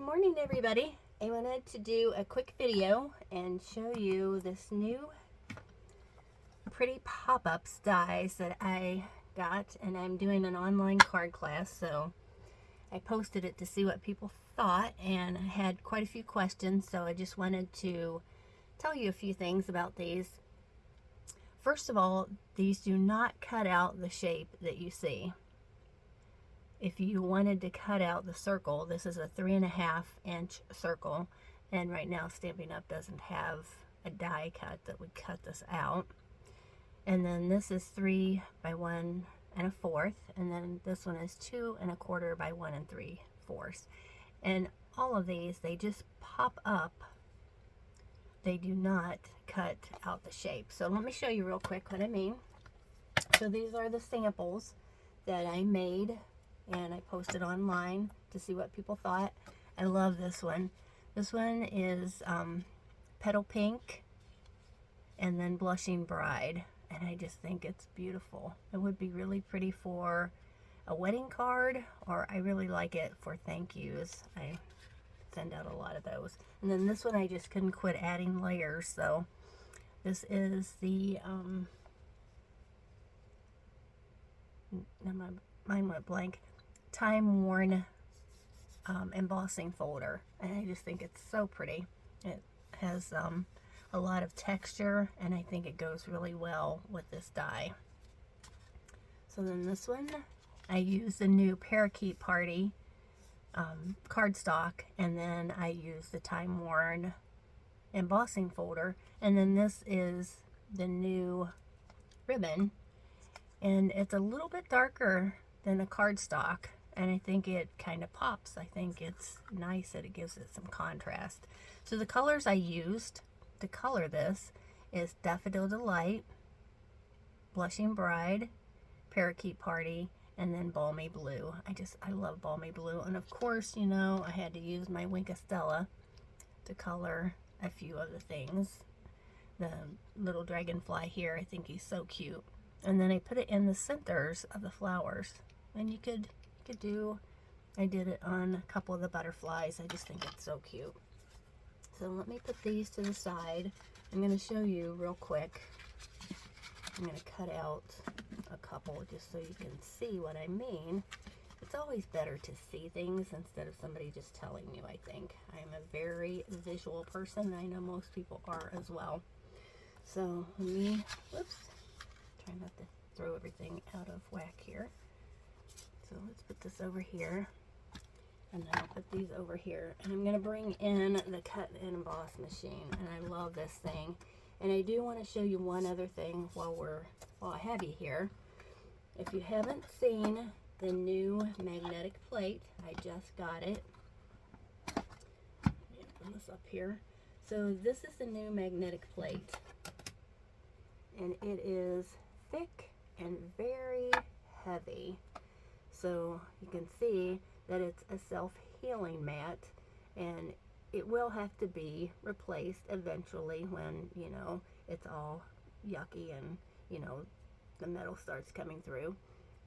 morning, everybody. I wanted to do a quick video and show you this new pretty pop-ups dies that I got, and I'm doing an online card class, so I posted it to see what people thought, and I had quite a few questions, so I just wanted to tell you a few things about these. First of all, these do not cut out the shape that you see. If you wanted to cut out the circle, this is a 3.5-inch circle, and right now Stampin' Up! Doesn't have a die cut that would cut this out. And then this is 3 by 1 1/4, and then this one is 2 1/4 by 1 3/4. And all of these, they just pop up. They do not cut out the shape. So let me show you real quick what I mean. So these are the samples that I made and I posted online to see what people thought. I love this one. This one is Petal Pink and then Blushing Bride, and I just think it's beautiful. It would be really pretty for a wedding card, or I really like it for thank yous. I send out a lot of those. And then this one, I just couldn't quit adding layers, so this is the mine went blank, Time Worn embossing folder, and I just think it's so pretty. It has a lot of texture, and I think it goes really well with this die. So then this one, I use the new Parakeet Party cardstock, and then I use the Time Worn embossing folder, and then this is the new ribbon, and it's a little bit darker than a cardstock, and I think it kind of pops. I think it's nice that it gives it some contrast. So the colors I used to color this is Daffodil Delight, Blushing Bride, Parakeet Party, and then Balmy Blue. I love Balmy Blue, and of course, you know, I had to use my Wink of Stella to color a few of the things. The little dragonfly here, I think he's so cute. And then I put it in the centers of the flowers. And you could do, I did it on a couple of the butterflies. I just think it's so cute. So let me put these to the side. I'm going to show you real quick. I'm going to cut out a couple just so you can see what I mean. It's always better to see things instead of somebody just telling you, I think. I'm a very visual person. I know most people are as well. So let me, whoops, try not to throw everything out of whack here. So let's put this over here, and then I'll put these over here. And I'm going to bring in the cut and emboss machine, and I love this thing. And I do want to show you one other thing while I have you here. If you haven't seen the new magnetic plate, I just got it. Let me open this up here. So this is the new magnetic plate, and it is thick and very heavy. So you can see that it's a self-healing mat, and it will have to be replaced eventually when, you know, it's all yucky and, you know, the metal starts coming through.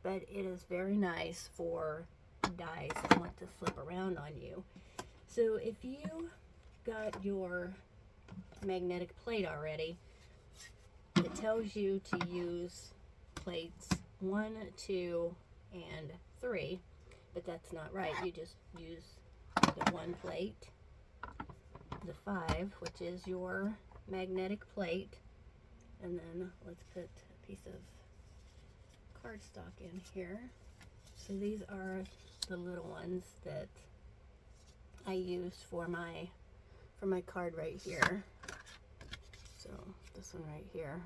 But it is very nice for dies that want to flip around on you. So if you got your magnetic plate already, it tells you to use plates 1, 2, and 3, but that's not right. You just use the 1 plate, the 5, which is your magnetic plate, and then let's put a piece of cardstock in here. So these are the little ones that I used for my card right here. So this one right here,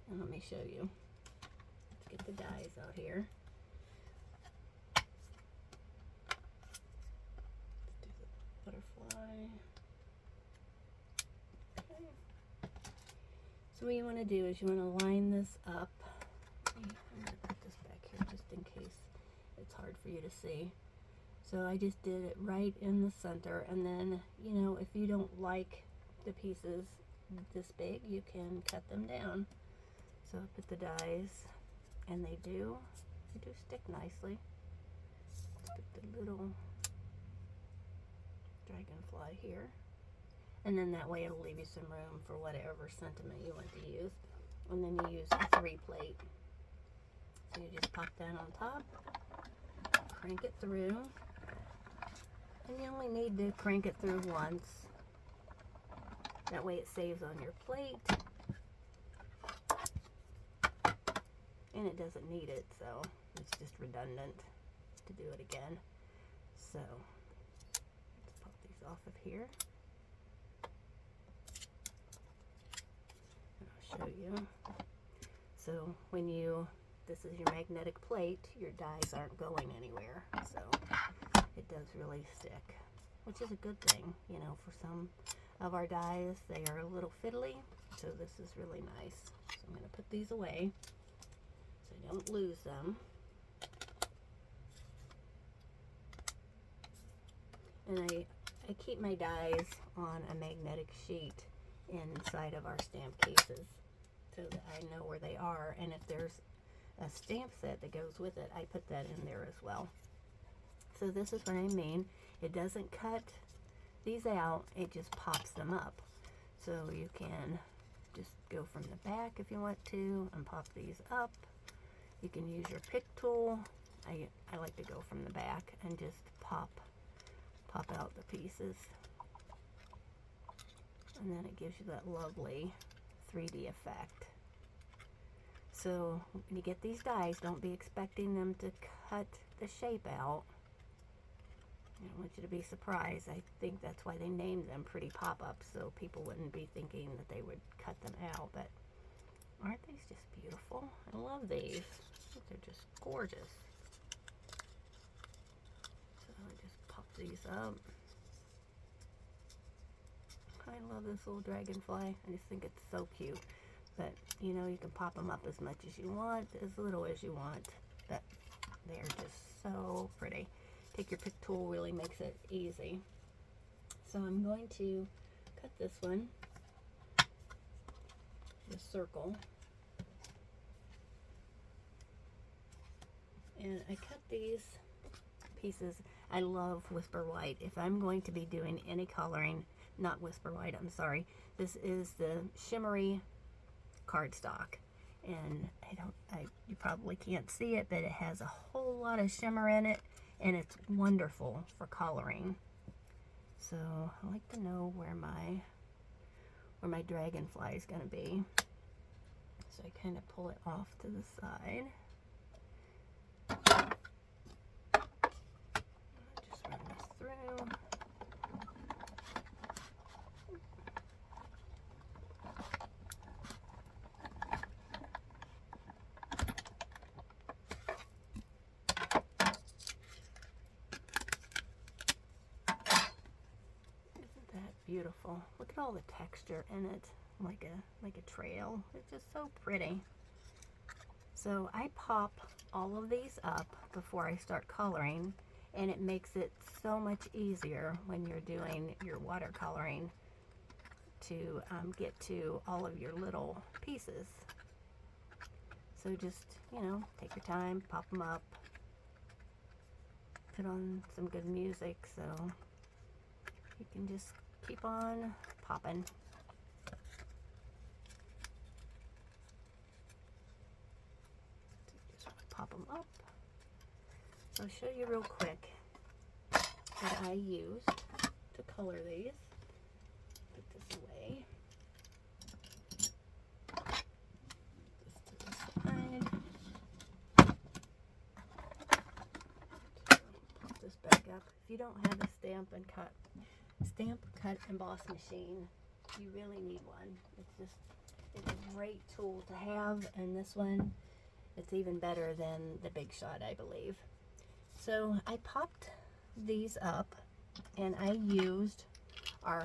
and let me show you. Let's get the dies out here. Let's do the butterfly. Okay. So what you want to do is you want to line this up. I'm going to put this back here just in case it's hard for you to see. So I just did it right in the center, and then, you know, if you don't like the pieces this big, you can cut them down. So I put the dies, and they do stick nicely. Let's put the little dragonfly here. And then that way it'll leave you some room for whatever sentiment you want to use. And then you use a 3 plate. So you just pop that on top, crank it through. And you only need to crank it through once. That way it saves on your plate. And it doesn't need it, so it's just redundant to do it again. So let's pop these off of here. And I'll show you. So when this is your magnetic plate, your dies aren't going anywhere. So it does really stick, which is a good thing. You know, for some of our dies, they are a little fiddly. So this is really nice. So I'm going to put these away so I don't lose them. And I keep my dies on a magnetic sheet inside of our stamp cases so that I know where they are. And if there's a stamp set that goes with it, I put that in there as well. So this is what I mean. It doesn't cut these out, it just pops them up. So you can just go from the back if you want to and pop these up. You can use your pick tool. I like to go from the back and just pop out the pieces. And then it gives you that lovely 3D effect. So when you get these dies, don't be expecting them to cut the shape out. I don't want you to be surprised. I think that's why they named them pretty pop-ups, so people wouldn't be thinking that they would cut them out. But aren't these just beautiful? I love these. They're just gorgeous. So I just pop these up. I love this little dragonfly. I just think it's so cute. But, you know, you can pop them up as much as you want, as little as you want. But they're just so pretty. Take your pick tool, really makes it easy. So I'm going to cut this one, the circle. And I cut these pieces. I love Whisper White. If I'm going to be doing any coloring, not Whisper White, I'm sorry. This is the shimmery cardstock. And you probably can't see it, but it has a whole lot of shimmer in it. And it's wonderful for coloring. So I like to know where my dragonfly is going to be. So I kind of pull it off to the side. Just run this through. Beautiful. Look at all the texture in it, like a trail. It's just so pretty. So I pop all of these up before I start coloring, and it makes it so much easier when you're doing your watercoloring to get to all of your little pieces. So just, you know, take your time, pop them up, put on some good music so you can just keep on popping. Just pop them up. I'll show you real quick what I used to color these. Put this away. Just to the side. Pop this back up. If you don't have a stamp cut emboss machine, you really need one. It's a great tool to have, and this one, it's even better than the Big Shot, I believe. So I popped these up, and I used our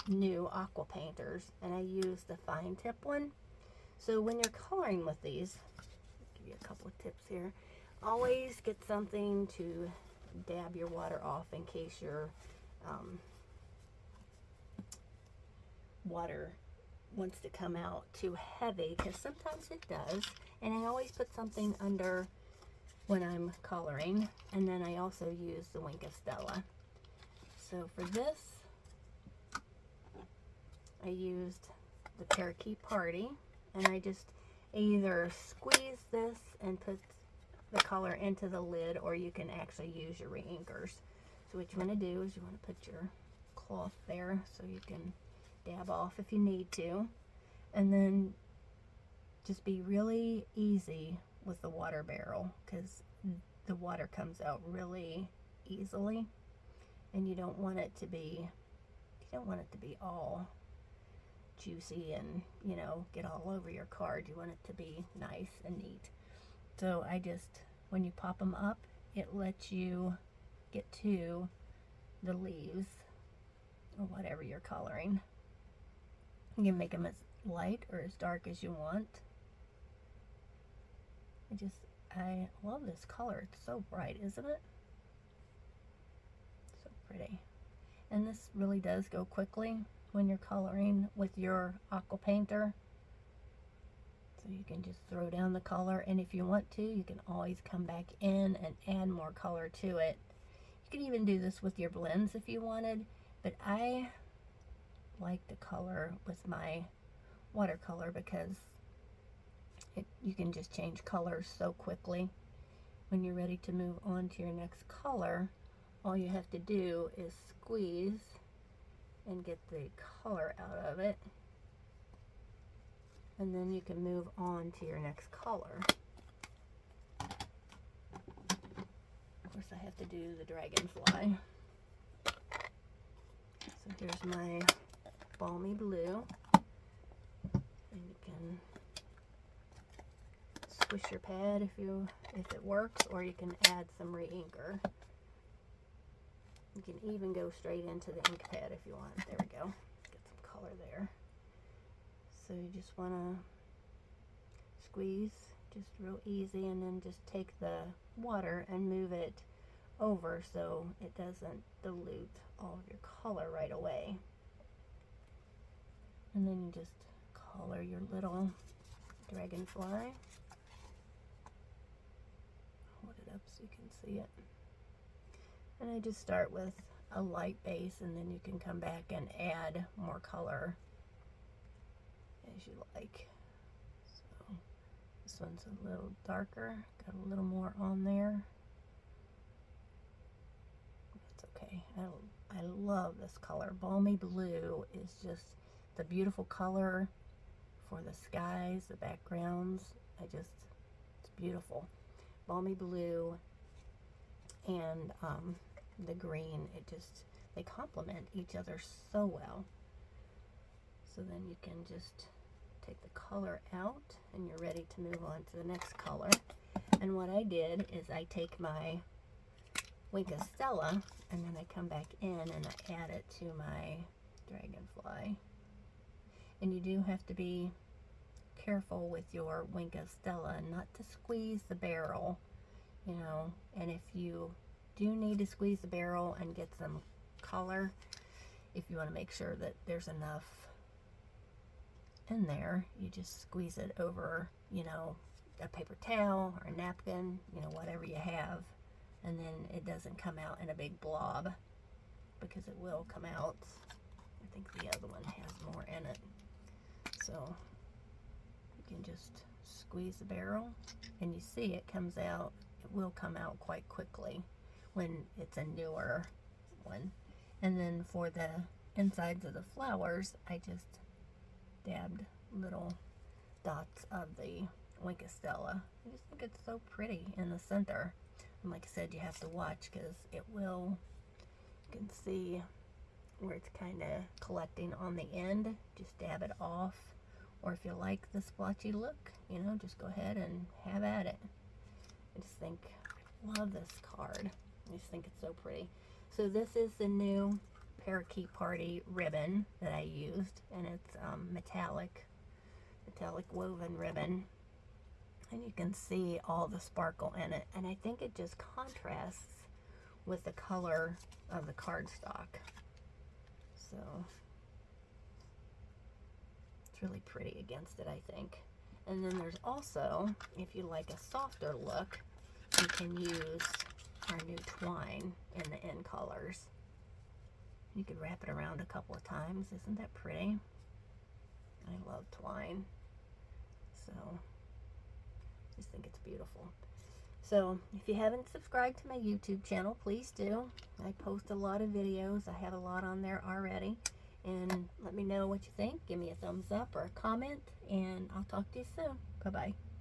new aqua painters, and I used the fine tip one. So when you're coloring with these, I'll give you a couple of tips here. Always get something to dab your water off in case your water wants to come out too heavy, because sometimes it does. And I always put something under when I'm coloring, and then I also use the Wink of Stella. So for this, I used the Parakeet Party, and I just either squeeze this and put the color into the lid, or you can actually use your reinkers. So what you want to do is you want to put your cloth there so you can dab off if you need to, and then just be really easy with the water barrel, because the water comes out really easily, and you don't want it to be all juicy and, you know, get all over your card. You want it to be nice and neat. So I just, when you pop them up, it lets you get to the leaves or whatever you're coloring. You can make them as light or as dark as you want. I love this color. It's so bright, isn't it? So pretty. And this really does go quickly when you're coloring with your aqua painter. So you can just throw down the color, and if you want to, you can always come back in and add more color to it. You could even do this with your blends if you wanted, but I like to color with my watercolor because you can just change colors so quickly. When you're ready to move on to your next color, all you have to do is squeeze and get the color out of it, and then you can move on to your next color. Of course, I have to do the dragonfly. So here's my balmy blue, and you can squish your pad if it works, or you can add some reinker. You can even go straight into the ink pad if you want. There we go. Get some color there. So you just want to squeeze just real easy, and then just take the water and move it over so it doesn't dilute all of your color right away. And then you just color your little dragonfly. Hold it up so you can see it. And I just start with a light base, and then you can come back and add more color as you like. So this one's a little darker, got a little more on there. It's okay. I love this color. Balmy blue is just the beautiful color for the skies, the backgrounds. It's beautiful. Balmy blue and the green, they complement each other so well. So then you can just take the color out, and you're ready to move on to the next color. And what I did is I take my Wink of Stella, and then I come back in and I add it to my dragonfly. And you do have to be careful with your Wink of Stella not to squeeze the barrel, you know. And if you do need to squeeze the barrel and get some color, if you want to make sure that there's enough in there, you just squeeze it over, you know, a paper towel or a napkin, you know, whatever you have, and then it doesn't come out in a big blob, because it will come out. I think the other one has more in it. So you can just squeeze the barrel, and you see it comes out. It will come out quite quickly when it's a newer one. And then for the insides of the flowers, I just dabbed little dots of the Wink of Stella. I just think it's so pretty in the center. And like I said, you have to watch, because it will, you can see where it's kind of collecting on the end. Just dab it off. Or if you like the splotchy look, you know, just go ahead and have at it. I just think, I love this card. I just think it's so pretty. So this is the new Parakeet Party ribbon that I used, and it's metallic woven ribbon, and you can see all the sparkle in it, and I think it just contrasts with the color of the cardstock. So it's really pretty against it, I think. And then there's also, if you like a softer look, you can use our new twine in the end colors. You could wrap it around a couple of times. Isn't that pretty? love twine. So, just think it's beautiful. So, if you haven't subscribed to my YouTube channel, please do. I post a lot of videos. I have a lot on there already. And let me know what you think. Give me a thumbs up or a comment. And I'll talk to you soon. Bye-bye.